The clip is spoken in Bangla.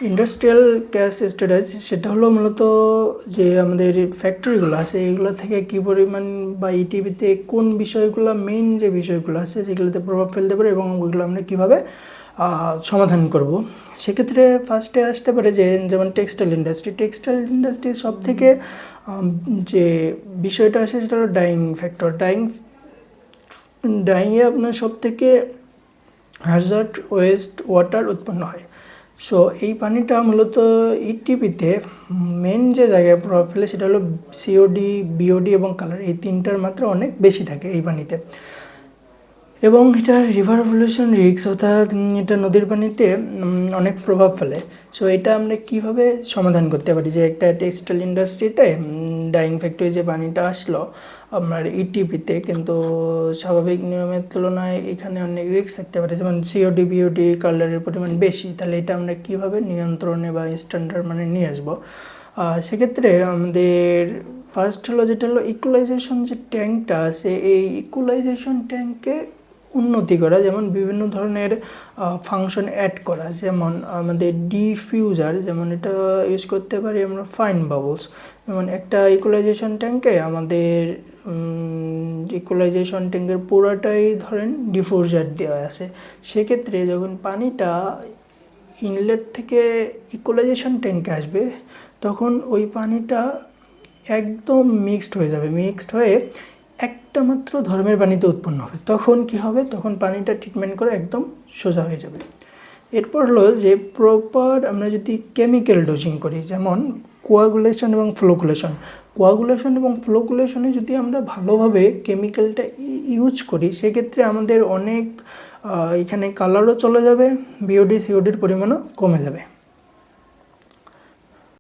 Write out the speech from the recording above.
ইন্ডাস্ট্রিয়াল গ্যাস স্টোরেজ সেটা হলো মূলত যে আমাদের ফ্যাক্টরিগুলো আছে এগুলো থেকে কী পরিমাণ বা ইটিভিতে কোন বিষয়গুলো মেইন যে বিষয়গুলো আছে যেগুলোতে প্রভাব ফেলতে পারে এবং ওইগুলো আমরা কীভাবে সমাধান করব। সেক্ষেত্রে ফার্স্টে আসতে পারে যে যেমন টেক্সটাইল ইন্ডাস্ট্রি সব থেকে যে বিষয়টা আসে সেটা হলো ডাইং ফ্যাক্টর। ডাইংয়ে আপনার সব থেকে হ্যাজার্ড ওয়েস্ট ওয়াটার উৎপন্ন হয়। সো এই পানিটা মূলত ইটিপিতে মেন যে জায়গায় প্রভাব ফেলে সেটা হলো সিওডি, বিওডি এবং কালার, এই তিনটার মাত্রা অনেক বেশি থাকে এই পানিতে। এবং এটা রিভার পলিউশন রিস্ক, অর্থাৎ এটা নদীর পানিতে অনেক প্রভাব ফেলে। সো এটা আমরা কীভাবে সমাধান করতে পারি যে একটা টেক্সটাইল ইন্ডাস্ট্রিতে ডাইং ফ্যাক্টরি যে পানিটা আসলো আপনার ইটিপিতে, কিন্তু স্বাভাবিক নিয়মের তুলনায় এখানে অনেক রিস্ক থাকতে পারে, যেমন সিওডি, বিওডি, কালারের পরিমাণ বেশি। তাহলে এটা আমরা কীভাবে নিয়ন্ত্রণে বা স্ট্যান্ডার্ড মানে নিয়ে আসবো? সেক্ষেত্রে আমাদের ফার্স্ট হলো যেটা হলো ইকুয়ালাইজেশন যে ট্যাঙ্কটা আছে, এই ইকুয়ালাইজেশন ট্যাঙ্কে উন্নতি করা, যেমন বিভিন্ন ধরনের ফাংশন অ্যাড করা, যেমন আমাদের ডিফিউজার, যেমন এটা ইউজ করতে পারি আমরা ফাইন বাবলস। যেমন একটা ইকুয়ালাইজেশন ট্যাঙ্কে আমাদের ইকুয়ালাইজেশন ট্যাঙ্কের পুরোটাই ধরেন ডিফিউজার দেওয়া আছে। সেক্ষেত্রে যখন পানিটা ইনলেট থেকে ইকুয়ালাইজেশন ট্যাঙ্কে আসবে তখন ওই পানিটা একদম মিক্সড হয়ে যাবে, মিক্সড হয়ে একটা মাত্র ধর্মের পানিতে উৎপন্ন হবে। তখন কি হবে? তখন পানিটা ট্রিটমেন্ট করে একদম সোজা হয়ে যাবে। এরপর হলো যে প্রপার আমরা যদি কেমিক্যাল ডোজিং করি, যেমন কোয়াগুলেশন এবং ফ্লোকুলেশনে যদি আমরা ভালোভাবে কেমিক্যালটা ইউজ করি সেক্ষেত্রে আমাদের অনেক এখানে কালারও চলে যাবে, বিওডি সিওডির পরিমাণও কমে যাবে।